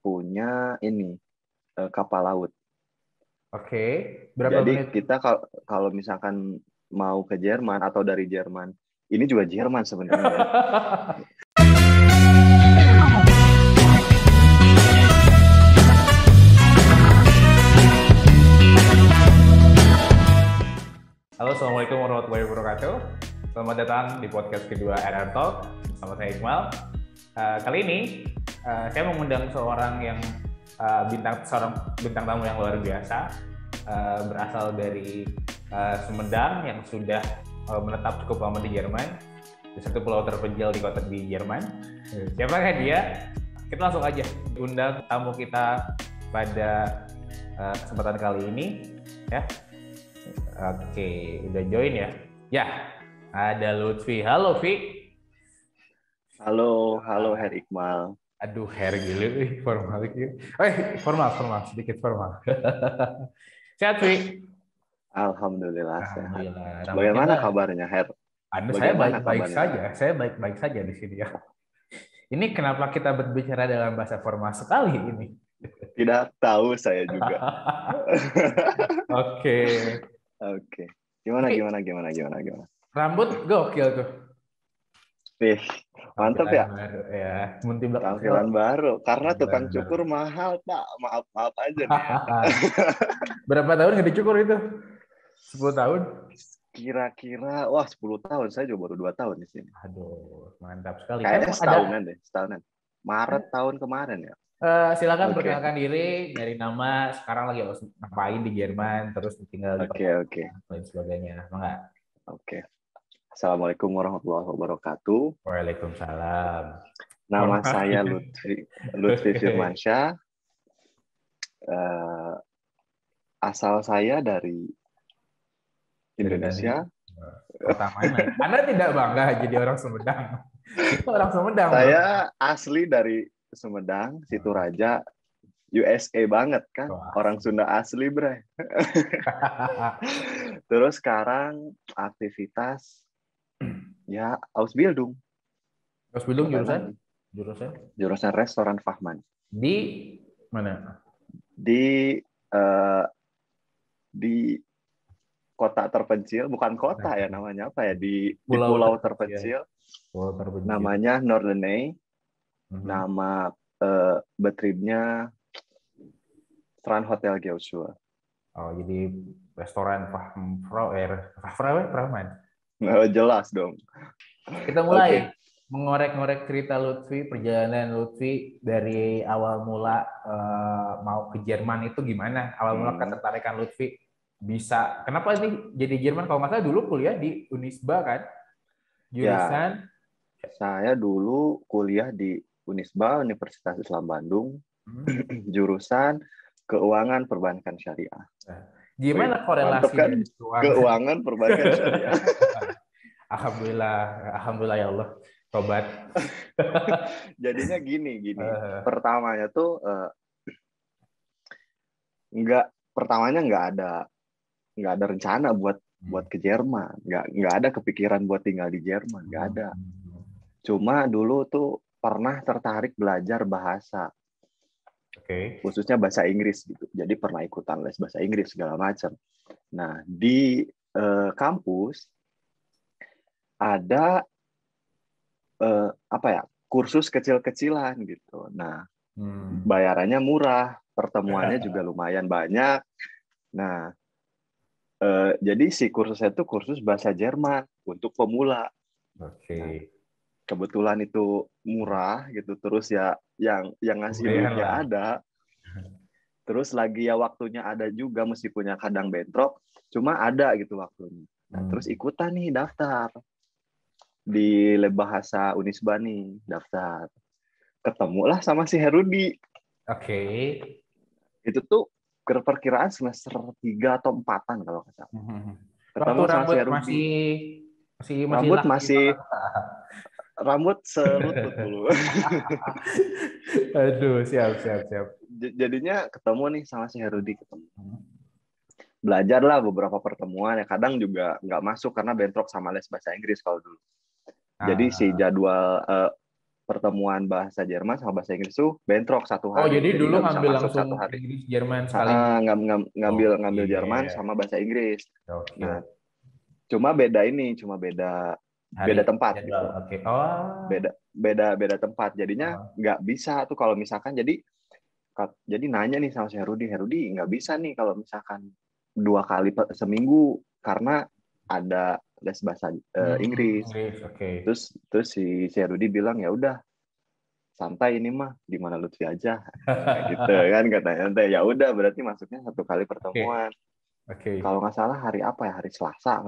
punya ini kapal laut. Oke. Berapa Jadi menit? kita kalau misalkan mau ke Jerman atau dari Jerman, ini juga Jerman sebenarnya ya. Halo, Assalamualaikum warahmatullahi wabarakatuh. Selamat datang di podcast kedua RR Talk bersama saya Iqmal. Kali ini saya mengundang seorang bintang tamu yang luar biasa, berasal dari Sumedang yang sudah menetap cukup lama di Jerman, di satu pulau terpencil di Jerman. Siapakah dia? Kita langsung aja undang tamu kita pada kesempatan kali ini, ya. Oke, udah join ya? Ya, ada Lutfi. Halo, Vi. Halo Herr Iqmal. Aduh, Her gila, formal gitu. Formal, sedikit formal. Sehat, Vi? Alhamdulillah sehat. Alhamdulillah. Bagaimana kabarnya, Her? Saya baik-baik saja. Saya baik-baik saja di sini ya. Ini kenapa kita berbicara dalam bahasa formal sekali ini? Tidak tahu saya juga. Oke. Gimana? Rambut gokil tuh. Mantap ya. Baru, ya. Tampilan baru. Karena tukang cukur mahal, Pak. Maaf aja nih. Berapa tahun nggak dicukur itu? 10 tahun? Kira-kira, 10 tahun. Saya juga baru 2 tahun di sini. Aduh, mantap sekali. Kayaknya setahunan. Maret tahun kemarin ya. Silakan perkenalkan diri, dari nama, sekarang lagi ngapain di Jerman, terus tinggal di lain sebagainya. Enggak? Oke. Assalamualaikum warahmatullahi wabarakatuh. Waalaikumsalam. Nama saya Lutfi Firmansyah. Asal saya dari Indonesia. Pertamanya, Anda tidak bangga jadi orang Sumedang. Itu orang Sumedang. Saya asli dari Sumedang, Situraja, USA banget kan. Orang Sunda asli, bre. Terus sekarang aktivitas ya Ausbildung. Ausbildung jurusan? Jurusan restoran Fachmann. Di mana? Di kota terpencil, bukan kota ya namanya apa ya, di pulau terpencil. Namanya Norderney. Nama betriebnya Strand Hotel Geosua. Oh, jadi restoran Fachmann. Jelas dong. Kita mulai mengorek-ngorek cerita Lutfi, perjalanan Lutfi dari awal mula mau ke Jerman itu gimana? Awal mula ketertarikan Lutfi bisa. Kenapa sih jadi Jerman? Kalau nggak salah dulu kuliah di Unisba kan? Jurusan? Ya, saya dulu kuliah di Unisba, Universitas Islam Bandung, jurusan Keuangan Perbankan Syariah. Gimana korelasi kan? Keuangan Perbankan Syariah? Alhamdulillah ya Allah, tobat. Jadinya gini. Pertamanya tuh nggak ada rencana buat ke Jerman, nggak ada kepikiran buat tinggal di Jerman, nggak ada. Cuma dulu tuh pernah tertarik belajar bahasa, khususnya bahasa Inggris gitu. Jadi pernah ikutan les bahasa Inggris segala macam. Nah di kampus ada kursus kecil-kecilan gitu. Nah bayarannya murah, pertemuannya juga lumayan banyak. Nah jadi si kursusnya itu kursus bahasa Jerman untuk pemula. Nah, kebetulan itu murah gitu, terus ya yang ngasih duitnya ada, terus lagi ya waktunya ada juga, mesti punya kadang bentrok, cuma ada gitu waktunya. Nah terus ikutan nih, daftar di lab bahasa Unisba nih, daftar, ketemulah sama si Herudi. Itu tuh perkiraan semester 3 atau 4-an kalau nggak salah. Ketemu sama si Herudi. Rambut selutut dulu. Aduh, siap. Jadinya ketemu nih sama si Herudi, Belajarlah beberapa pertemuan, ya kadang juga nggak masuk karena bentrok sama les bahasa Inggris kalau dulu. Jadi si jadwal pertemuan bahasa Jerman sama bahasa Inggris tuh bentrok satu Oh, hari. jadi dulu nggak bisa ngambil masuk langsung satu hari. Inggris Jerman sekaligus. Ngambil Oh, ngambil Jerman sama bahasa Inggris. Oke. Nah, cuma beda tempat jadwal. gitu. Oke. Oh. Beda tempat. Jadinya nggak bisa tuh kalau misalkan jadi nanya nih sama si Herudi nggak bisa nih kalau misalkan 2 kali seminggu karena ada les bahasa Inggris. Okay. Terus si Herudi bilang ya udah santai ini mah di mana Lutfi aja gitu kan katanya. Ya udah berarti masuknya 1 kali pertemuan. Okay. Kalau nggak salah hari apa ya, hari Selasa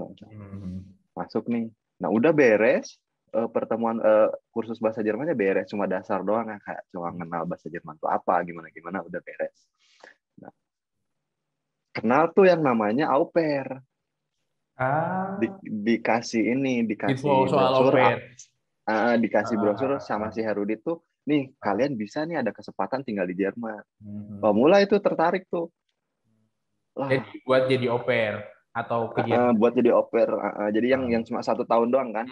masuk nih. Nah udah beres pertemuan kursus bahasa Jermannya beres, cuma dasar doang ya, kayak cuma kenal bahasa Jerman tuh apa gimana udah beres. Nah, kenal tuh yang namanya au pair. Dikasih brosur, dikasih brosur sama si Herudi tuh, nih kalian bisa nih ada kesempatan tinggal di Jerman. Mulai itu tertarik tuh. Jadi buat jadi au pair atau buat jadi au pair. Jadi yang cuma 1 tahun doang kan.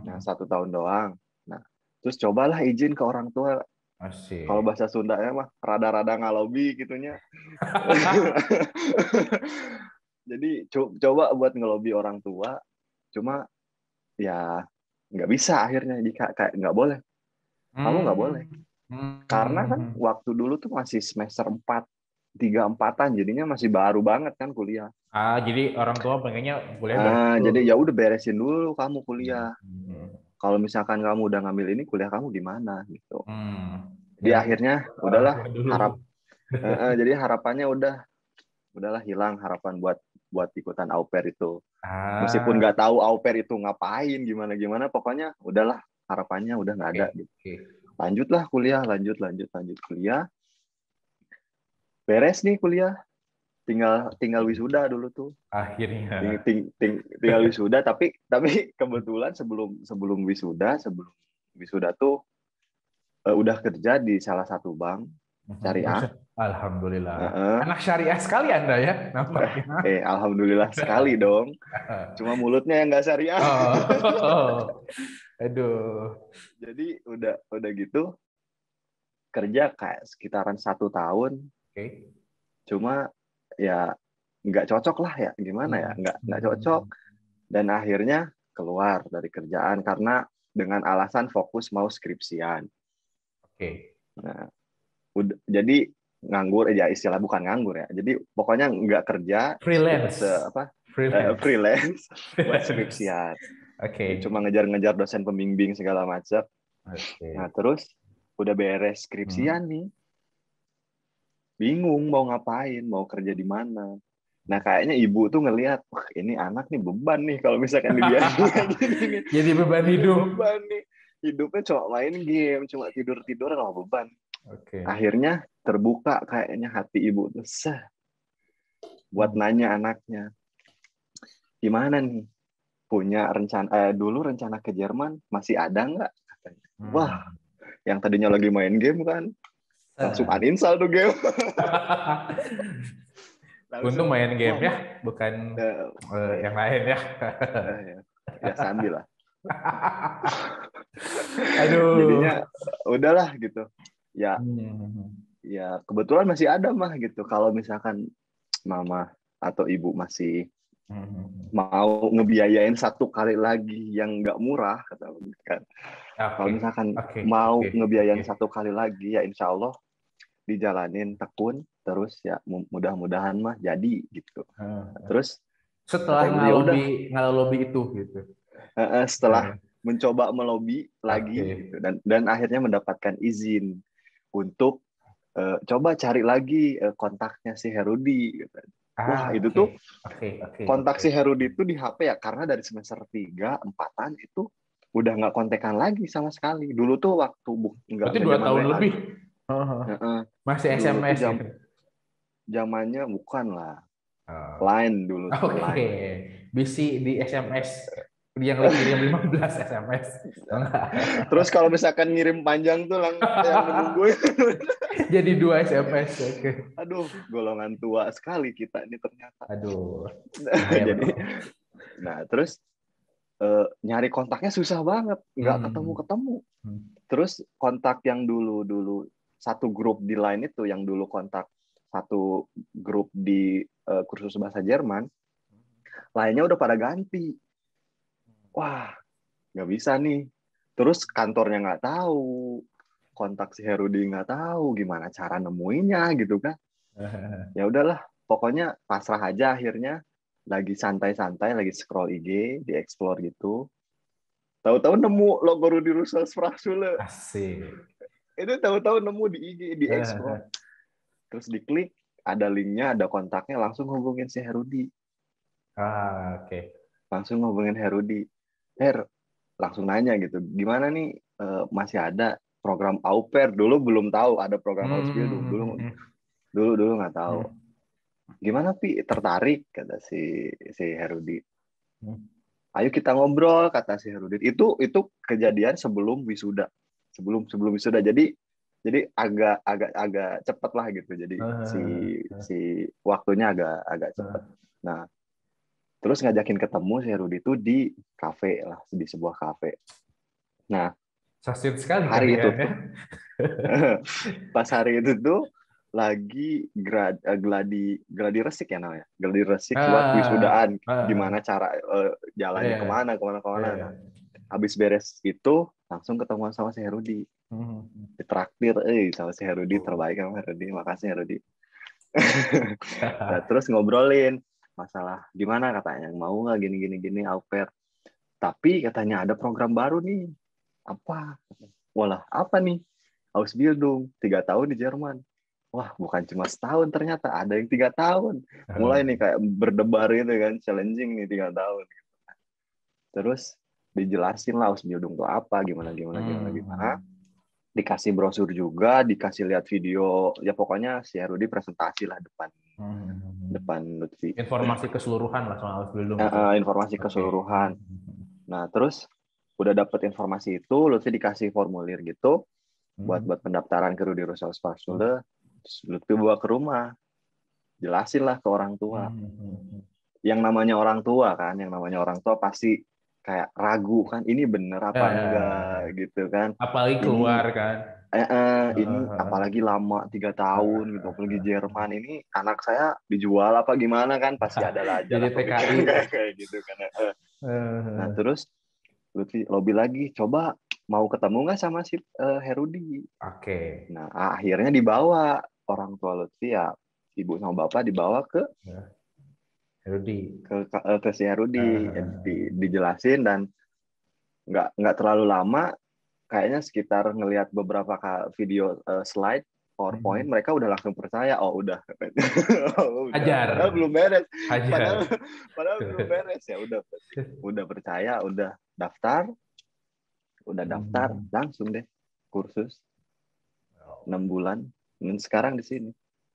Nah 1 tahun doang. Nah terus cobalah izin ke orang tua. Kalau bahasa Sundanya mah rada-rada ngalobi gitunya. Jadi coba buat ngelobi orang tua. Cuma ya nggak bisa akhirnya. Jika kayak nggak boleh. Kamu nggak boleh. Karena kan waktu dulu tuh masih semester 3-4-an, jadinya masih baru banget kan kuliah. Jadi orang tua pengennya kuliah jadi ya udah beresin dulu kamu kuliah. Kalau misalkan kamu udah ngambil ini, kuliah kamu di mana gitu. Jadi akhirnya udahlah jadi harapannya udahlah hilang harapan buat ikutan au pair itu. Meskipun nggak tahu au pair itu ngapain gimana pokoknya udahlah harapannya udah nggak ada gitu. Lanjutlah kuliah, lanjut kuliah. Beres nih kuliah. Tinggal wisuda dulu tuh. Akhirnya. Tinggal wisuda, tapi kebetulan sebelum wisuda tuh udah kerja di salah satu bank syariah. Alhamdulillah. Anak syariah sekali Anda ya nampaknya. Alhamdulillah sekali dong. Cuma mulutnya yang nggak syariah. Aduh. Jadi udah gitu kerja kayak sekitaran 1 tahun. Cuma ya nggak cocok lah ya, gimana ya, nggak cocok. Dan akhirnya keluar dari kerjaan karena dengan alasan fokus mau skripsian. Nah, jadi nganggur, ya istilah bukan nganggur ya. Jadi pokoknya nggak kerja. Freelance. Freelance buat skripsian. Cuma ngejar-ngejar dosen pembimbing segala macam. Nah terus udah beres skripsian nih. Bingung mau ngapain, mau kerja di mana. Nah kayaknya ibu tuh ngelihat, wah ini anak nih beban nih kalau misalkan dibiarin gini. Jadi beban hidup. Beban nih. Hidupnya cuma main game, cuma tidur-tidur, beban. Akhirnya terbuka kayaknya hati ibu tuh, buat nanya anaknya, gimana nih? Punya rencana, dulu rencana ke Jerman masih ada nggak? Katanya. Wah, yang tadinya lagi main game kan, langsung uninstall tuh game. Untung main game ya, bukan yang lain ya. Ya sambil lah. Aduh. Jadinya udahlah gitu. Ya kebetulan masih ada mah gitu. Kalau misalkan mama atau ibu masih mau ngebiayain 1 kali lagi yang nggak murah, kata kan. Kalau misalkan mau ngebiayain 1 kali lagi, ya insya Allah dijalanin tekun terus ya mudah-mudahan mah jadi gitu. Terus setelah ngalobi itu gitu. Setelah mencoba melobi lagi gitu, dan akhirnya mendapatkan izin untuk coba cari lagi kontaknya si Herudi gitu. Wah itu tuh kontak si Herudi itu di HP ya, karena dari semester 3-4-an itu udah nggak kontekan lagi sama sekali. Dulu tuh waktu nggak. Berarti 2 tahun lebih. Masih SMS gitu. Zamannya bukan lah. Line dulu. Bisi di SMS yang kirim 15 SMS. Terus kalau misalkan ngirim panjang tuh yang menunggu. Jadi 2 SMS. Aduh, golongan tua sekali kita ini ternyata. Aduh. Jadi, nah terus nyari kontaknya susah banget, nggak ketemu. Terus kontak yang dulu satu grup di Line itu, yang dulu kontak satu grup di kursus bahasa Jerman, lainnya udah pada ganti. Wah, nggak bisa nih. Terus kantornya nggak tahu, kontak si Herudi nggak tahu, gimana cara nemuinnya gitu kan. Ya udahlah, pokoknya pasrah aja akhirnya. Lagi santai-santai, lagi scroll IG, di explore gitu. Tahu-tahu nemu logo Rudy Russell Sprachschule. Asik. Itu tahu-tahu nemu di IG, di explore. Terus diklik, ada linknya, ada kontaknya, langsung hubungin si Herudi. Oke. Langsung hubungin Herudi. Langsung nanya gitu, gimana nih, masih ada program au pair? Dulu belum tahu ada program Ausbildung. Dulu nggak tahu. Gimana Pi, tertarik, kata si Herudi. Ayo kita ngobrol, kata si Herudi. Itu kejadian sebelum wisuda. Sebelum wisuda. Jadi agak cepat lah gitu. Jadi si waktunya agak cepat. Nah, terus ngajakin ketemu si Herudi itu di kafe lah, di sebuah kafe. Nah, Sosial sekali hari itu ya. tuh, pas hari itu tuh lagi gladi resik ya namanya, gladi resik buat wisudaan, gimana cara jalannya kemana. Nah, habis beres itu langsung ketemuan sama si Herudi, ditraktir sama si Herudi, terbaik sama Herudi, makasih Herudi. Nah, terus ngobrolin masalah gimana, katanya mau nggak gini au pair, tapi katanya ada program baru nih. Apa? Walah, apa nih? Ausbildung 3 tahun di Jerman. Wah, bukan cuma setahun, ternyata ada yang 3 tahun. Mulai nih kayak berdebar gitu kan, challenging nih 3 tahun. Terus dijelasin lah Ausbildung itu apa, gimana. Dikasih brosur juga, dikasih lihat video, ya pokoknya si Herudi presentasi lah depan Lutfi. Informasi keseluruhan lah soal Ausbildung. Informasi keseluruhan. Nah, terus udah dapet informasi itu, Lutfi dikasih formulir gitu buat pendaftaran ke Rudy Russell Sprachschule. Lutfi bawa ke rumah, jelasin lah ke orang tua. Yang namanya orang tua pasti kayak ragu kan, ini bener apa enggak gitu kan. Apalagi keluar kan. Ini apalagi lama 3 tahun gitu, apalagi Jerman, ini anak saya dijual apa gimana kan, pasti ada aja jadi TKI kayak gitu kan. Nah, terus Lutfi lobby lagi, coba mau ketemu nggak sama si Herudi. Oke. Nah, akhirnya dibawa orang tua Lutfi, ya ibu sama bapak dibawa ke Herudi, ke si Herudi, dijelasin, dan nggak terlalu lama, kayaknya sekitar ngelihat beberapa video slide PowerPoint, mereka udah langsung percaya. Udah. Ajar. Padahal belum beres. Ajar. Padahal belum beres, ya udah percaya, udah daftar langsung deh kursus 6 bulan, dan sekarang di sini.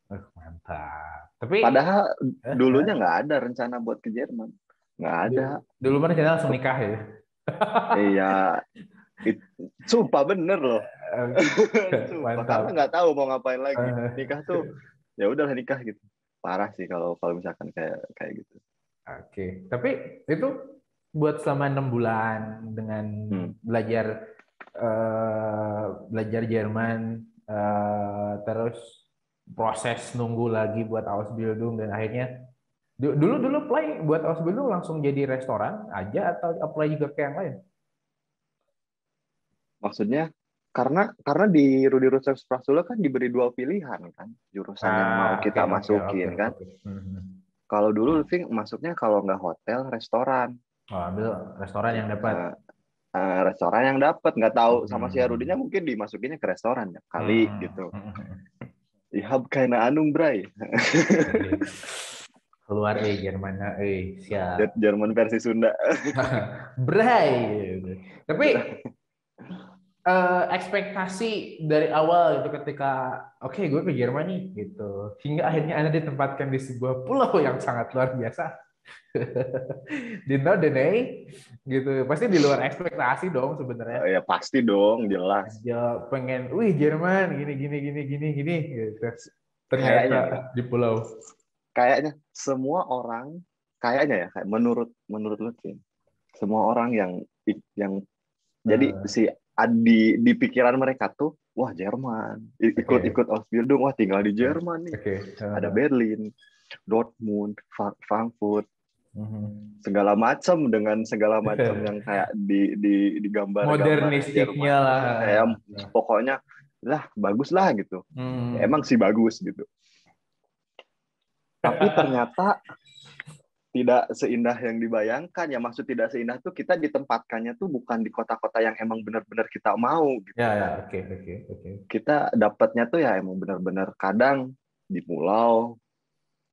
Mantap. Tapi padahal dulunya nggak ada rencana buat ke Jerman, nggak ada. Dulu mana kita langsung nikah ya? Iya, sumpah bener loh. Sumpah, karena nggak tahu mau ngapain lagi. Nikah tuh ya udahlah nikah gitu. Parah sih kalau misalkan kayak gitu. Oke. Tapi itu buat selama 6 bulan dengan belajar Jerman, terus proses nunggu lagi buat Ausbildung, dan akhirnya dulu apply buat Ausbildung langsung jadi restoran aja atau apply juga ke yang lain? Maksudnya karena di Rudy Russell Sprachschule kan diberi 2 pilihan kan, jurusan yang mau kita masukin kan. Kalau dulu Lutfi masuknya kalau nggak hotel, restoran. Ambil restoran yang dapat. Restoran yang dapat, nggak tahu sama si Herudinya, mungkin dimasukinnya ke restoran ya kali gitu. Ich hab keine Ahnung, Bray. Keluar Jerman, siap. Jerman versi Sunda. Bray. Tapi ekspektasi dari awal itu ketika gue ke Jerman nih gitu, hingga akhirnya Anda ditempatkan di sebuah pulau yang sangat luar biasa di Norderney gitu, pasti di luar ekspektasi dong sebenarnya. Ya pasti dong, jelas. Ya pengen, Jerman gini gitu. Ternyata kayaknya, di pulau. Kayaknya semua orang, kayaknya ya, kayak menurut Lutfi, semua orang yang jadi di pikiran mereka tuh, wah Jerman, ikut Ausbildung, wah tinggal di Jerman nih. Ada Berlin, Dortmund, Frankfurt, segala macam dengan segala macam yang kayak digambar modernistiknya lah. Pokoknya lah bagus lah gitu. Emang sih bagus gitu. Tapi ternyata tidak seindah yang dibayangkan. Ya maksud tidak seindah tuh kita ditempatkannya tuh bukan di kota-kota yang emang benar-benar kita mau gitu. Oke. Kita dapatnya tuh ya emang benar-benar kadang di pulau,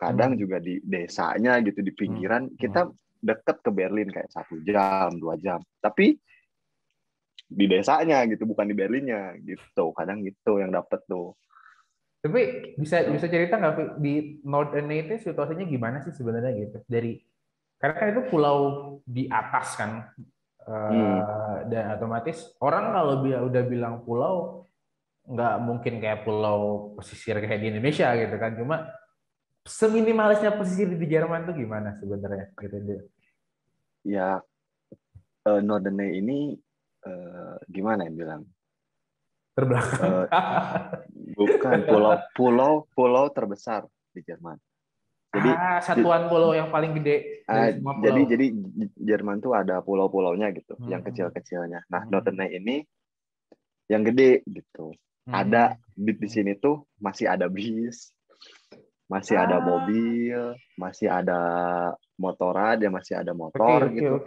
kadang juga di desanya gitu, di pinggiran. Kita deket ke Berlin kayak 1 jam, 2 jam. Tapi di desanya gitu, bukan di Berlinnya gitu. Kadang gitu yang dapet tuh. Tapi bisa cerita nggak di Northern itu situasinya gimana sih sebenarnya gitu? Karena kan itu pulau di atas kan, dan otomatis orang kalau udah bilang pulau nggak mungkin kayak pulau pesisir kayak di Indonesia gitu kan. Cuma seminimalisnya pesisir di Jerman tuh gimana sebenarnya gitu? Ya Northern ini gimana yang bilang? Terbelakang. Bukan pulau terbesar di Jerman. Jadi satuan pulau yang paling gede dari semua pulau. Jadi Jerman tuh ada pulau-pulaunya gitu, yang kecil-kecilnya. Nah, Northern ini yang gede gitu. Ada di sini tuh masih ada bis, masih ada mobil, masih ada motorad, ya masih ada motor gitu.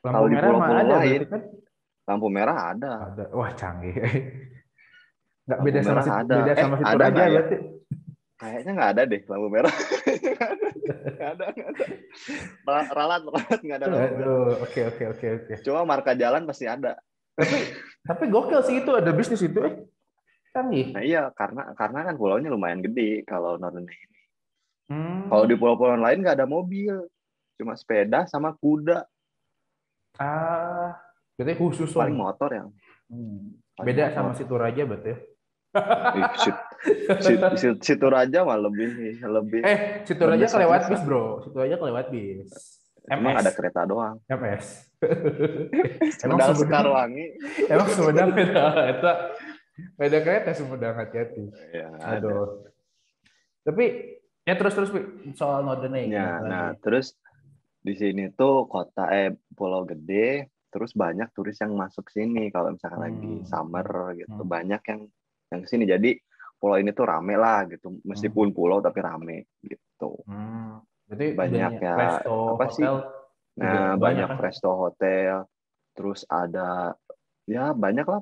Kalau di pulau-pulau lain, kan? Lampu merah ada. Wah, canggih. Nggak beda sama situ aja ya? Berarti? Kayaknya nggak ada deh lampu merah. Nggak ada. Ralat nggak ada lampu merah. Oke. Cuma marka jalan pasti ada. Tapi gokil sih itu ada bisnis itu. Canggih. Nah iya, karena kan pulaunya lumayan gede kalau Northern ini. Kalau di pulau-pulau lain nggak ada mobil, cuma sepeda sama kuda. Berarti khusus paling motor yang beda motor. Sama Situraja berarti. Situraja mah lebih. Situraja kelewat bis bro. Situraja kelewat bis. Emang ada kereta doang. MS. Sumedang Sekarwangi. Emang Sumedang beda kereta Sumedang, hati-hati. Ya, aduh. Tapi ya terus soal Northern ya. Nah terus di sini tuh pulau gede. Terus banyak turis yang masuk sini kalau misalkan lagi summer gitu, banyak yang kesini. Jadi pulau ini tuh rame lah gitu, meskipun pulau tapi rame gitu. Berarti banyak ya resto, apa hotel, sih? Nah banyak kan? resto, hotel, terus ada ya banyak lah,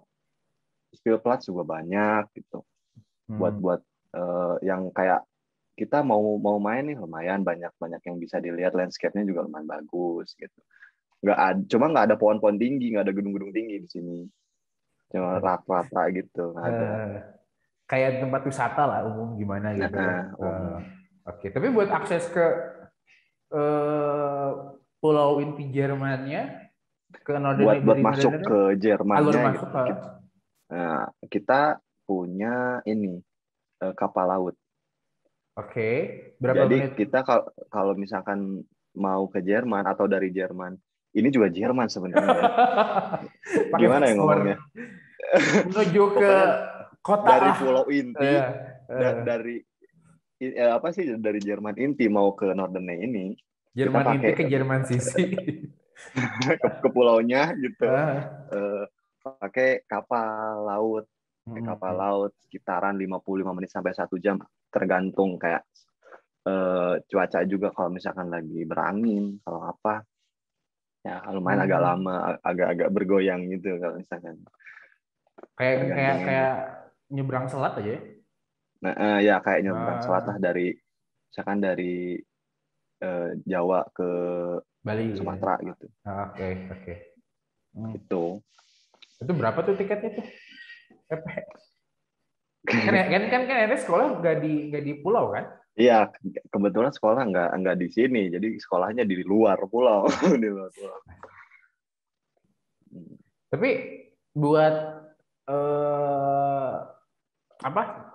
Spielplatz juga banyak gitu. Buat yang kayak kita mau main nih lumayan banyak yang bisa dilihat, landscape-nya juga lumayan bagus gitu. Cuma nggak ada pohon-pohon tinggi, nggak ada gedung-gedung tinggi di sini, cuma rata-rata gitu. Kayak tempat wisata lah umum gimana gitu. Oke. Tapi buat akses ke pulau inti Jermannya ke Northern buat masuk ke Jermannya gitu. Kita punya ini kapal laut. Oke. Berapa menit? Kita kalau misalkan mau ke Jerman atau dari Jerman, ini juga Jerman sebenarnya. Gimana ya ngomongnya? Menuju ke kota dari pulau inti, dari apa sih, dari Jerman inti mau ke Northern ini. Jerman inti ke Jerman sisi. ke pulaunya gitu. Pakai kapal laut. Kapal laut sekitaran 55 menit sampai 1 jam, tergantung kayak cuaca juga. Kalau misalkan lagi berangin, kalau apa ya lumayan agak lama, agak bergoyang gitu kalau misalkan kayak nyebrang selat aja ya. Nah ya kayak nyebrang selat lah, misalkan dari Jawa ke Bali, Sumatera gitu. Oke. Itu berapa tuh tiketnya tuh? Kan ada sekolah nggak di pulau kan? Iya, kebetulan sekolah nggak di sini, jadi sekolahnya di luar pulau. Di luar pulau. Tapi buat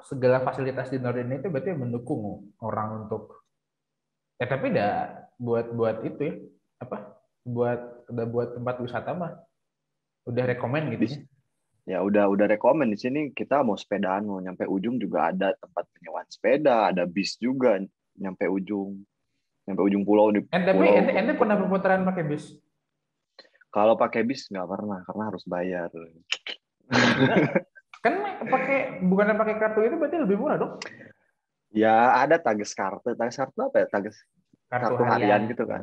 segala fasilitas di Northern itu berarti mendukung orang untuk tapi buat itu ya buat udah buat tempat wisata mah udah rekomen gitu. Ya udah rekomen di sini kita mau sepedaan mau nyampe ujung juga ada tempat penyewaan sepeda, ada bis juga nyampe ujung pulau di Tapi pulau. ente pernah perputaran pakai bis? Kalau pakai bis nggak pernah karena harus bayar. Kan bukan pakai kartu itu berarti lebih murah dong? Ya ada tages kartu apa ya, kartu harian gitu kan.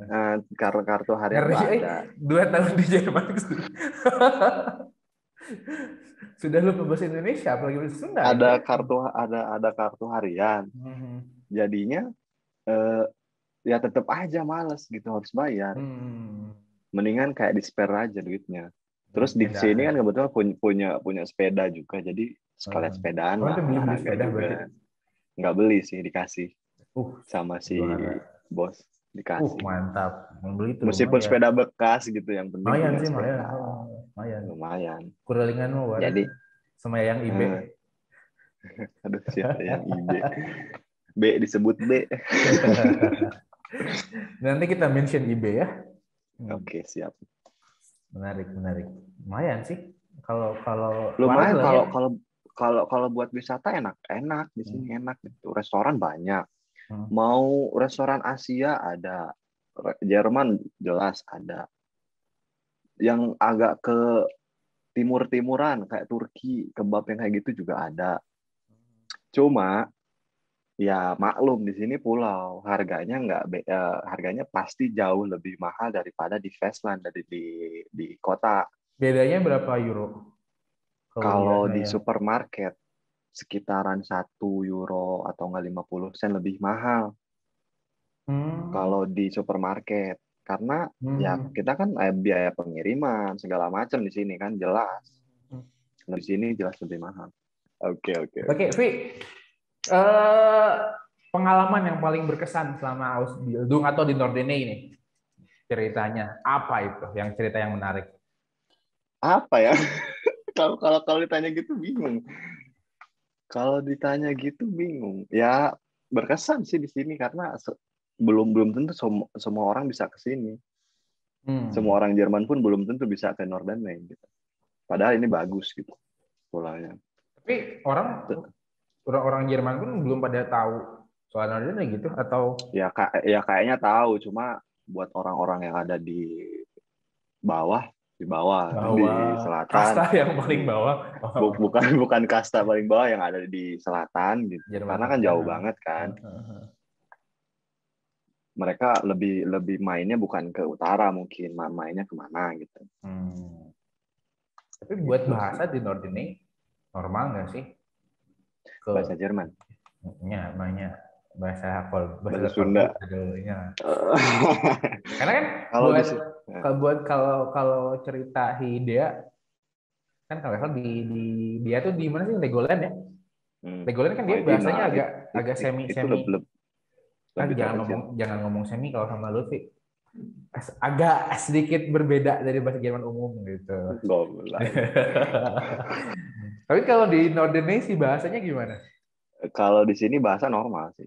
Kartu harian tuh ada. 2 tahun di Jerman. Sudah lupa bahasa Indonesia, apalagi bahasa Sunda. Ada kartu harian. Jadinya ya tetap aja males gitu harus bayar. Mendingan kayak di spare aja duitnya. Terus di sini kan kebetulan punya sepeda juga, jadi sekalian sepedaan lah. Beli sepeda juga. Nggak beli sih, dikasih sama si bos, dikasih. Mantap. Membeli itu meskipun sepeda bekas gitu, yang penting punya sepeda. Lumayan. Kuralingan mau jadi sama yang IB. Aduh, siapa yang IB? B disebut B. Nanti kita mention IB ya. Oke, siap. Menarik. Lumayan sih. Kalau lumayan kalau buat wisata enak di sini, enak gitu. Restoran banyak. Mau restoran Asia ada, Jerman jelas ada. Yang agak ke timur-timuran kayak Turki, kebab yang kayak gitu juga ada. Cuma ya maklum di sini pulau, harganya pasti jauh lebih mahal daripada di Friesland, dari di kota. Bedanya berapa euro? Kalau di supermarket sekitaran 1 euro atau nggak 50 sen lebih mahal. Kalau di supermarket, karena ya kita kan biaya pengiriman segala macam di sini kan jelas. Di sini jelas lebih mahal. Oke, Vi. Pengalaman yang paling berkesan selama Ausbildung atau di Nordene ini, ceritanya apa itu? Yang cerita yang menarik? Apa ya? Kalau ditanya gitu bingung. Ya berkesan sih di sini karena belum tentu semua orang bisa ke sini. Semua orang Jerman pun belum tentu bisa ke Nordene gitu. Padahal ini bagus gitu polanya. Tapi orang Jerman pun belum pada tahu soal Nordene gitu atau? Ya kayaknya tahu, cuma buat orang-orang yang ada di bawah, di selatan. Kasta yang paling bawah. Bukan kasta paling bawah yang ada di selatan gitu. Jerman, karena kan jauh banget kan. Mereka lebih mainnya bukan ke utara, mungkin mainnya kemana gitu. Tapi buat bahasa di Nordene normal nggak sih? Bahasa Jerman? Ya, bahasa Sunda. Karena kan kalau cerita Hidea kan kalau di dia tuh di mana sih, Legoland ya? Legoland kan dia bahasanya agak semi. Jangan ngomong semi kalau sama Lutfi. Agak sedikit berbeda dari bahasa Jerman umum gitu. Tapi kalau di Nordene sih bahasanya gimana? Kalau di sini bahasa normal sih.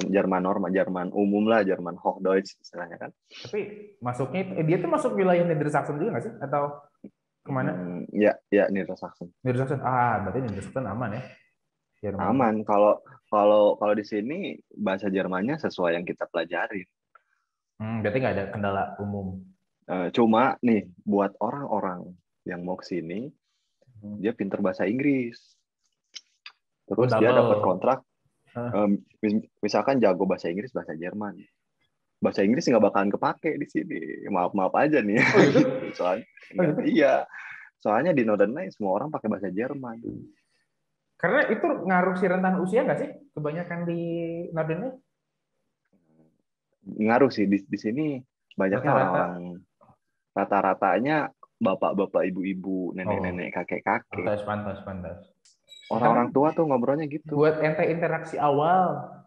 Jerman normal, Jerman umum lah, Jerman Hochdeutsch istilahnya kan. Tapi masuknya dia tuh masuk wilayah Niedersachsen juga nggak sih? Atau kemana? Ya Niedersachsen. Berarti Niedersachsen aman ya? Jerman. Aman. Kalau di sini bahasa Jermannya sesuai yang kita pelajari. Berarti nggak ada kendala umum. Cuma nih buat orang-orang yang mau ke sini, dia pinter bahasa Inggris. Terus dia dapat kontrak. Misalkan jago bahasa Inggris, bahasa Jerman. Bahasa Inggris nggak bakalan kepake di sini. Maaf aja nih. Iya. Soalnya di Nordene semua orang pakai bahasa Jerman. Karena itu ngaruh si rentan usia nggak sih? Kebanyakan di Nordene? Ngaruh sih di sini banyaknya orang-orang rata-ratanya bapak-bapak, ibu-ibu, nenek-nenek, kakek-kakek. Pantas. Orang-orang tua tuh ngobrolnya gitu. Buat ente interaksi awal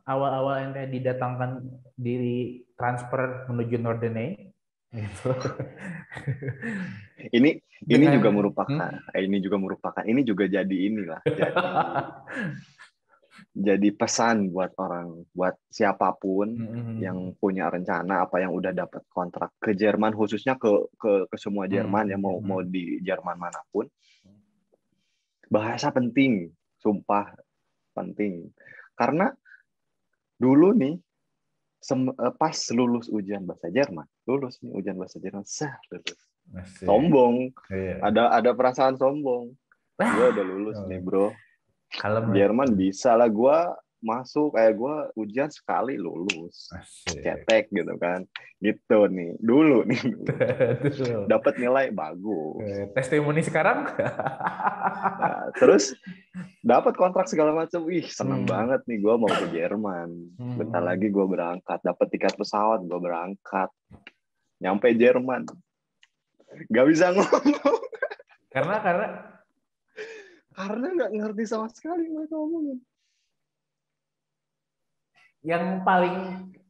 ente didatangkan diri transfer menuju Nordene gitu. Ini juga merupakan ini juga jadi inilah jadi pesan buat siapapun yang punya rencana apa yang udah dapat kontrak ke Jerman, khususnya ke semua Jerman yang mau di Jerman manapun. Bahasa penting, sumpah penting. Karena dulu nih pas lulus ujian bahasa Jerman, lulus lulus. Sombong. Iya. Ada perasaan sombong. Gue udah lulus nih, bro. Kalem, Jerman bisa lah, gue masuk kayak gue ujian sekali lulus. Cetek gitu kan. Gitu nih. Dulu nih. Dapat nilai bagus. Testimoni sekarang. Nah, terus dapat kontrak segala macam. Wih, seneng banget nih gue mau ke Jerman. Bentar lagi gue berangkat. Dapat tiket pesawat, gue berangkat. Nyampe Jerman. Gak bisa ngomong. Karena nggak ngerti sama sekali mereka ngomongin. Yang paling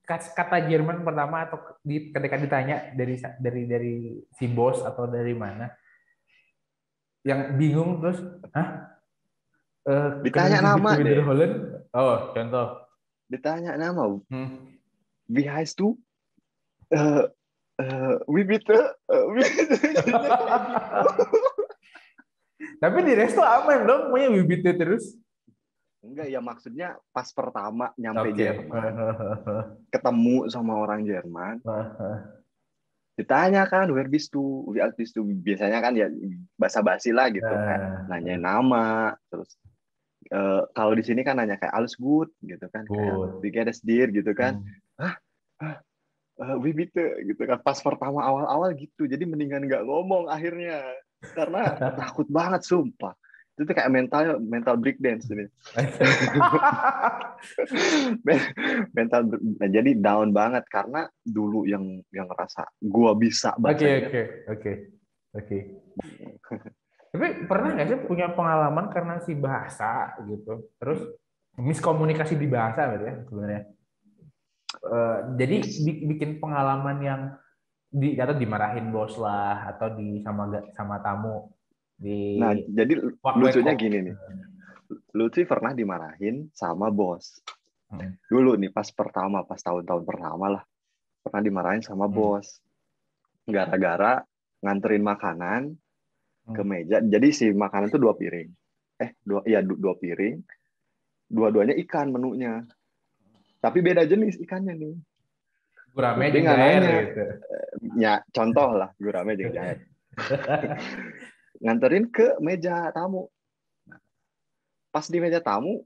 kata Jerman pertama atau ketika ditanya dari si bos atau dari mana, yang bingung terus, ditanya nama deh. Holland. Oh, contoh. Ditanya nama. Wie heißt du? Wie bitte? Tapi di resto aman dong, punya bibitnya terus. Enggak, ya maksudnya pas pertama nyampe Jerman, ketemu sama orang Jerman, ditanya kan, where bist du? Wie alt bist du? Biasanya kan ya basa-basi lah gitu, kayak nanya nama, terus kalau di sini kan nanya kayak alles gut gitu kan, kayak wie geht es dir gitu kan, wie bitte gitu kan. Pas pertama awal-awal gitu, jadi mendingan nggak ngomong akhirnya. Karena takut banget, sumpah. Itu kayak mental break dance ini. Jadi down banget karena dulu yang ngerasa gua bisa bahasa. Oke. Tapi pernah nggak sih punya pengalaman karena si bahasa gitu, terus miskomunikasi di bahasa gitu ya sebenarnya. Jadi bikin pengalaman yang atau dimarahin bos lah atau sama tamu Nah, jadi lucunya gini nih. Lutfi pernah dimarahin sama bos. Dulu nih pas tahun-tahun pertama lah, pernah dimarahin sama bos. Gara-gara nganterin makanan ke meja. Jadi si makanan itu 2 piring. Dua piring. Dua-duanya ikan menunya. Tapi beda jenis ikannya nih. Gurame jeung jair gitu. Ya, contoh lah, gurame jeung jair. Nganterin ke meja tamu. Pas di meja tamu,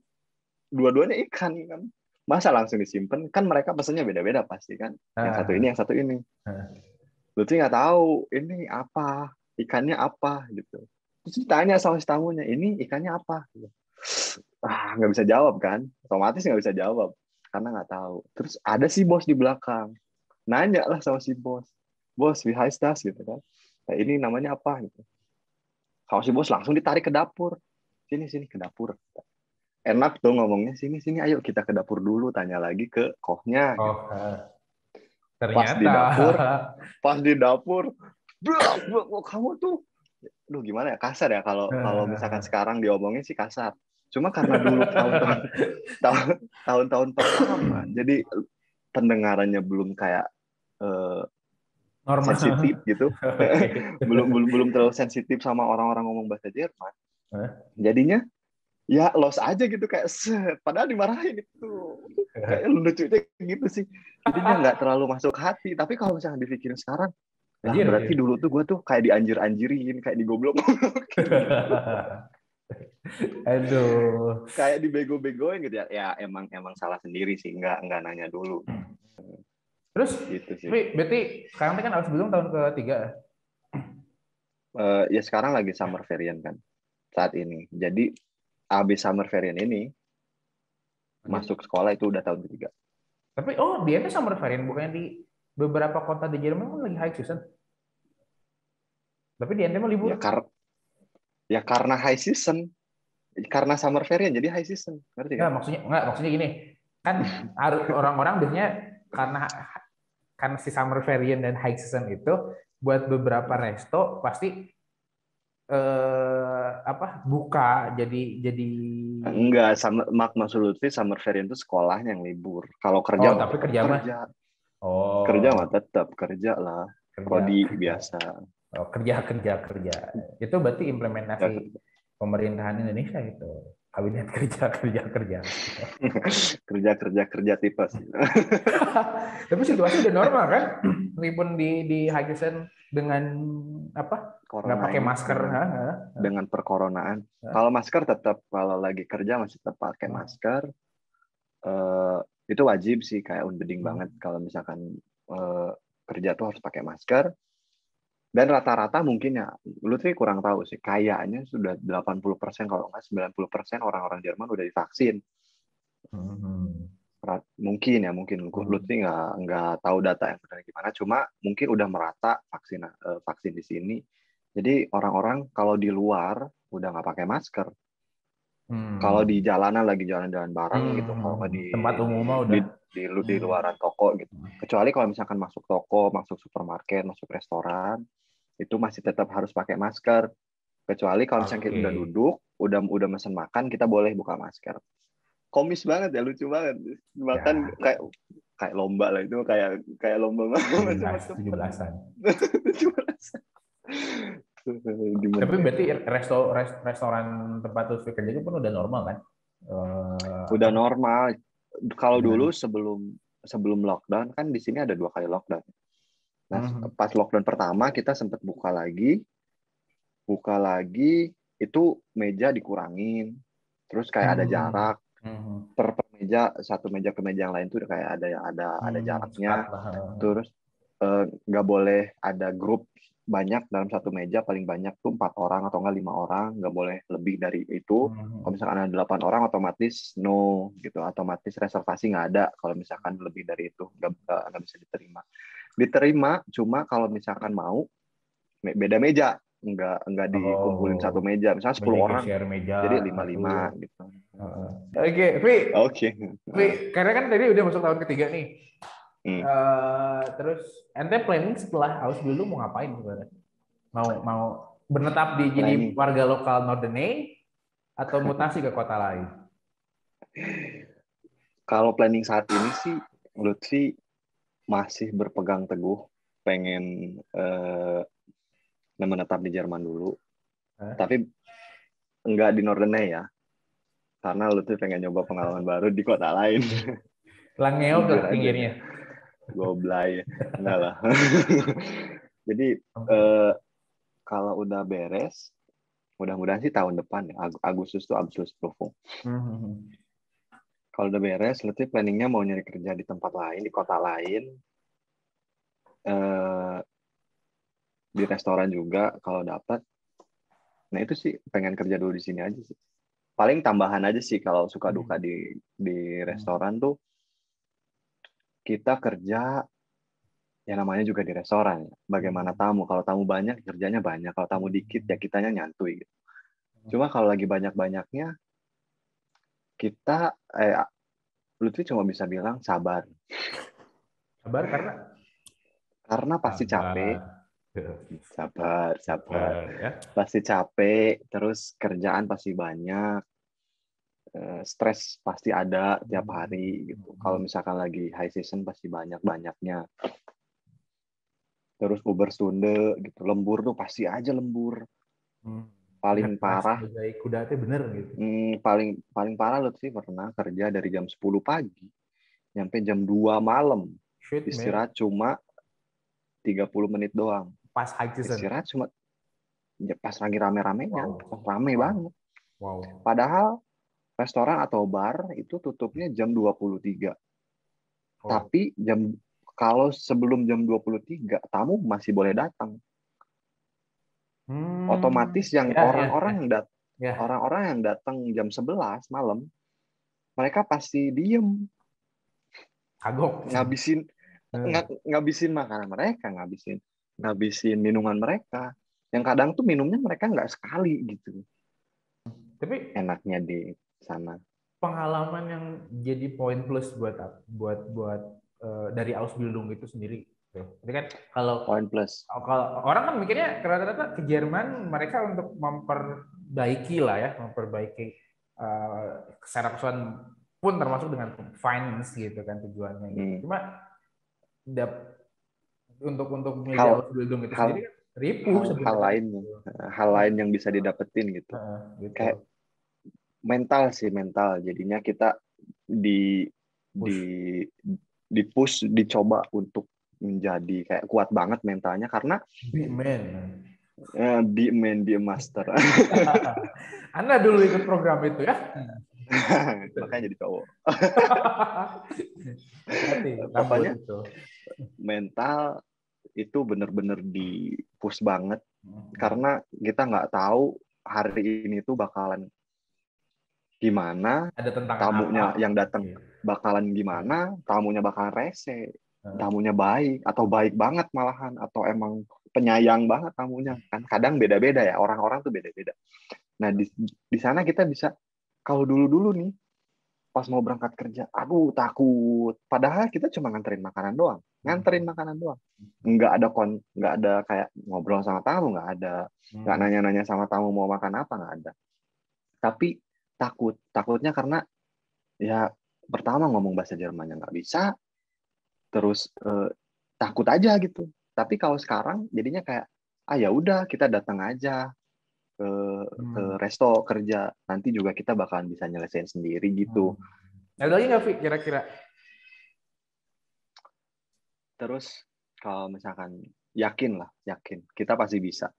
dua-duanya ikan kan. Masa langsung disimpan? Kan mereka pesannya beda-beda pasti kan. Yang satu ini, yang satu ini. Lutfi nggak tahu ini apa, ikannya apa gitu. Terus ditanya sama si tamunya, ini ikannya apa? Nggak bisa jawab kan? Otomatis nggak bisa jawab karena nggak tahu. Terus ada si bos di belakang, nanya lah sama si bos, wie heißt das gitu kan? Nah, ini namanya apa gitu. Kalau si bos langsung ditarik ke dapur, sini ke dapur. Enak tuh ngomongnya, sini ayo kita ke dapur dulu, tanya lagi ke kochnya. Gitu. Ternyata pas di dapur, bro, kamu tuh, gimana ya, kasar ya kalau misalkan sekarang diomongin sih kasar. Cuma karena dulu tahun-tahun pertama, jadi pendengarannya belum kayak sensitif gitu, belum terlalu sensitif sama orang-orang ngomong bahasa Jerman. Jadinya ya los aja gitu kayak padahal dimarahin itu kayak lucunya gitu sih. Jadinya nggak terlalu masuk hati. Tapi kalau misalnya dipikirin sekarang, lah berarti dulu tuh gue tuh kayak dianjir-anjirin, kayak digoblok. Aduh. Kayak dibego-begoin gitu ya. Ya emang salah sendiri sih, nggak nanya dulu. Terus gitu sih. Berarti sekarang kan harus belum tahun ketiga. Ya sekarang lagi summer variant kan saat ini. Jadi habis summer variant ini masuk sekolah itu udah tahun ketiga. Tapi dia itu summer variant, bukannya di beberapa kota di Jerman kan lagi high season. Tapi di ente mah libur. Ya karena high season. Karena summer variant jadi high season. Ngerti kan? Maksudnya gini. Kan orang-orang biasanya karena si summer variant dan high season itu buat beberapa resto pasti buka jadi Enggak, maksud Lutfi summer ferian itu sekolahnya yang libur. Kalau kerja mah tapi tetap kerja mah. kerja. Kerja Oh, mah tetap kerja lah. kerja Prodi kerja. biasa. Oh, kerja. Itu berarti Ya, implementasi pemerintahan Indonesia gitu. Kabinet kerja. kerja tipes. Tapi situasi udah normal kan? Meskipun di high season dengan apa? Nggak Corona pakai ini masker, dengan perkoronaan. Kalau masker tetap, kalau lagi kerja masih tetap pakai masker. Itu wajib sih, kayak unbeding banget kalau misalkan kerja tuh harus pakai masker. Dan rata-rata mungkin ya, lu tuh kurang tahu sih, kayaknya sudah 80% kalau nggak 90% orang-orang Jerman udah divaksin. Mungkin Lutfi nggak tahu data yang benar gimana, cuma mungkin udah merata vaksin di sini. Jadi orang-orang kalau di luar udah nggak pakai masker. Kalau di jalanan lagi jalan-jalan bareng gitu, kalau nggak tempat umum udah di luaran toko gitu. Kecuali kalau misalkan masuk toko, masuk supermarket, masuk restoran, itu masih tetap harus pakai masker. Kecuali kalau misalnya kita udah duduk, udah mesen makan, kita boleh buka masker. Komis banget ya, lucu banget. Makan kayak lomba lah, itu kayak lomba macam-macam. 17-an. 17-an. Tapi berarti restoran tempat Lutfi kerja itu pun udah normal kan? Udah normal. Kalau dulu sebelum lockdown kan di sini ada 2 kali lockdown. Nah, pas lockdown pertama kita sempat buka lagi itu meja dikurangin. Terus kayak ada jarak per meja, satu meja ke meja yang lain tuh kayak ada jaraknya. Terus nggak boleh ada grup banyak dalam satu meja, paling banyak tuh 4 orang atau nggak 5 orang, nggak boleh lebih dari itu. Kalau misalkan ada 8 orang otomatis no gitu, otomatis reservasi nggak ada kalau misalkan lebih dari itu, nggak bisa diterima. Cuma kalau misalkan mau beda meja, nggak dikumpulin satu meja, misalnya 10 orang meja, jadi 5-5 gitu. Oke. Karena kan tadi udah masuk tahun ketiga nih. Terus ente planning setelah Ausbildung mau ngapain sebenarnya? Mau menetap jadi warga lokal Norderney atau mutasi ke kota lain? Kalau planning saat ini sih, Lutfi masih berpegang teguh pengen menetap di Jerman dulu. Tapi enggak di Norderney ya. Karena Lutfi pengen nyoba pengalaman baru di kota lain. Langeok lah pinggirnya. Goblay. Enggak lah. Jadi kalau udah beres, mudah-mudahan sih tahun depan ya, Agustus tuh Abschlussprüfung. Kalau udah beres, Lutfi planningnya mau nyari kerja di tempat lain, di kota lain, di restoran juga kalau dapat. Nah itu sih pengen kerja dulu di sini aja sih. Paling tambahan aja sih kalau suka duka di restoran tuh, kita kerja ya namanya juga di restoran. Bagaimana tamu? Kalau tamu banyak, kerjanya banyak. Kalau tamu dikit, ya kitanya nyantui. Gitu. Cuma kalau lagi banyak-banyaknya, kita Lutfi cuma bisa bilang sabar. Sabar karena pasti capek. Sabar. Ya. Pasti capek, terus kerjaan pasti banyak. Stres pasti ada tiap hari gitu. Kalau misalkan lagi high season pasti banyak-banyaknya. Terus Uberstunde gitu, lembur tuh pasti aja lembur. Paling parah. Kuda itu bener gitu. Paling parah Lutfi pernah kerja dari jam 10 pagi sampai jam 2 malam. Istirahat cuma 30 menit doang. Pas high season. Istirahat cuma ya pas lagi rame-ramenya, rame banget. Padahal restoran atau bar itu tutupnya jam 23. Tapi kalau sebelum jam 23 tamu masih boleh datang. Otomatis yang orang-orang yang datang jam 11 malam, mereka pasti diem. Kagok. Ngabisin makanan mereka, ngabisin minuman mereka. Yang kadang tuh minumnya mereka nggak sekali gitu. Tapi enaknya di sana. Pengalaman yang jadi poin plus buat dari Ausbildung itu sendiri. Jadi kan kalau orang kan mikirnya rata-rata ke Jerman mereka untuk memperbaiki secara keseluruhan pun termasuk dengan finance gitu kan tujuannya. Gitu. Cuma untuk media Ausbildung itu sendiri kan ripuh sebenarnya. Hal lain yang bisa didapetin gitu. Gitu. Kayak mental. Jadinya kita di push, dicoba untuk menjadi kayak kuat banget mentalnya karena be a master. Anda dulu ikut program itu ya? Makanya jadi cowok. Pokoknya itu. Mental itu benar-benar di push banget karena kita nggak tahu hari ini tuh bakalan gimana, tamunya yang datang bakalan gimana, tamunya bakalan rese, tamunya baik atau baik banget malahan, atau emang penyayang banget tamunya kan. Kadang beda-beda ya, orang-orang tuh beda-beda. Nah di sana kita bisa, kalau dulu nih pas mau berangkat kerja, aduh takut, padahal kita cuma nganterin makanan doang, nggak ada kayak ngobrol sama tamu, nggak ada, nggak nanya-nanya sama tamu mau makan apa, nggak ada. Tapi takutnya karena ya pertama ngomong bahasa Jermannya nggak bisa, terus takut aja gitu. Tapi kalau sekarang jadinya kayak ya udah kita datang aja ke resto kerja, nanti juga kita bakalan bisa nyelesain sendiri gitu. Ada lagi nggak, Vi, kira-kira? Terus kalau misalkan yakin kita pasti bisa.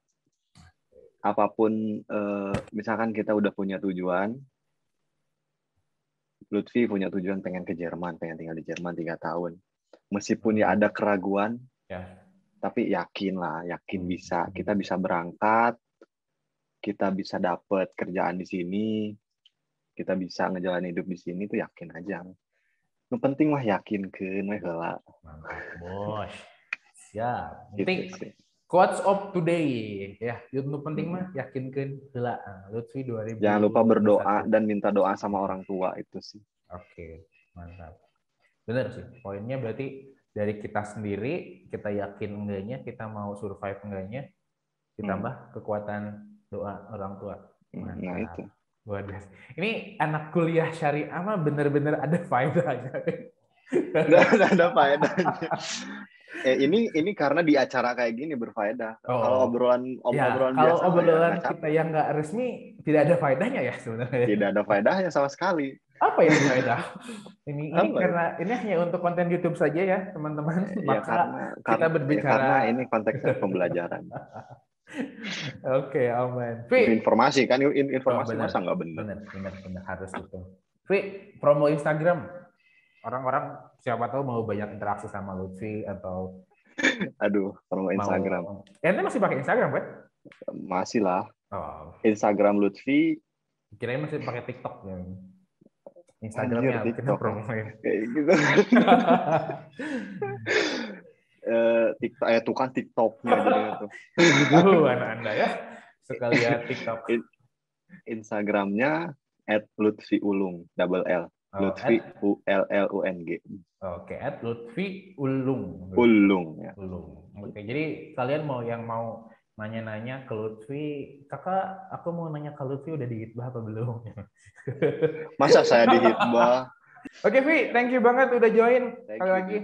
Apapun, misalkan kita udah punya tujuan, Lutfi punya tujuan pengen ke Jerman, pengen tinggal di Jerman 3 tahun. Meskipun ya ada keraguan, tapi yakin bisa. Kita bisa berangkat, kita bisa dapat kerjaan di sini, kita bisa ngejalanin hidup di sini, tuh yakin aja. Yang penting mah yakinkeun we heula. Mantap, Bos. Siap. Penting quotes of today ya. Yang penting mah yakinkeun heula. Lutfi 2000. Jangan lupa berdoa dan minta doa sama orang tua, itu sih. Oke, mantap. Benar sih. Poinnya berarti dari kita sendiri, kita yakin enggaknya, kita mau survive enggaknya, ditambah kekuatan doa orang tua. Mantap. Nah itu. Waduh. Ini anak kuliah syariah mah bener-bener ada faedahnya. Ada faedahnya. Ini karena di acara kayak gini berfaedah. Kalau obrolan biasa, obrolan kita yang nggak resmi tidak ada faedahnya ya sebenarnya. Tidak ada faedahnya sama sekali. Apa yang faedah? Ini karena ini hanya untuk konten YouTube saja ya teman-teman. Maka kita berbicara. Karena ini konteksnya pembelajaran. Oke, aman. Informasi kan, informasi masa nggak benar? Benar harus itu. Vi, promo Instagram. Orang-orang siapa tahu mau banyak interaksi sama Lutfi atau promo Instagram. Ente masih pakai Instagram, kan? Masih lah. Instagram Lutfi. Kirain masih pakai TikTok ya. Instagramnya kita promoin. Kayak gitu. TikTok, itu kan TikToknya gitu. Anak Anda ya, sekalian TikTok. Instagramnya @lutfiulung, double L. Lutfi ULLUNG. Oke, @lutfi ulung. Ulung ya. Oke, jadi kalian mau nanya-nanya ke Lutfi, kakak, aku mau nanya ke Lutfi udah dihitbah apa belum? Masa saya dihitbah? Oke, Vi, thank you banget udah join. Sekali lagi.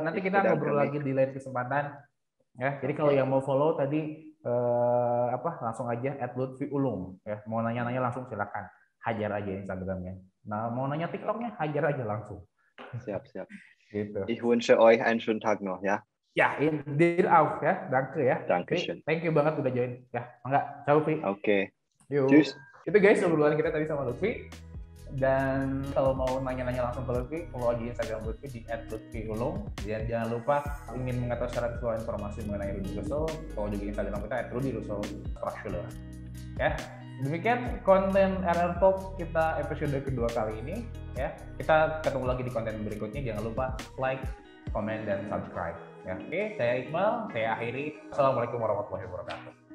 Nanti kita ngobrol lagi di lain kesempatan. Ya, jadi kalau yang mau follow tadi langsung aja @lutfiulung ya. Mau nanya-nanya langsung silakan. Hajar aja Instagramnya. Nah, mau nanya TikToknya hajar aja langsung. Siap. Gitu. Ich wünsche euch einen schönen Tag noch ya. Ya, dir auch ya. Danke ya. Dankeschön. Thank you banget udah join. Ya, enggak. Ciao, Vi. Oke. Tschüss. Itu guys obrolan kita tadi sama Lutfi. Dan kalau mau nanya-nanya langsung ke Lutfi, follow aja Instagram Lutfi di @lutfiulung. Dan jangan lupa ingin mengetahui secara keseluruhan informasi mengenai Rudy Russo, follow juga Instagram kita @rudyrusso_. Ya, demikian konten RR Talk kita episode kedua kali ini. Ya, kita ketemu lagi di konten berikutnya. Jangan lupa like, komen, dan subscribe. Ya, oke, saya Iqbal. Saya akhiri. Assalamualaikum warahmatullahi wabarakatuh.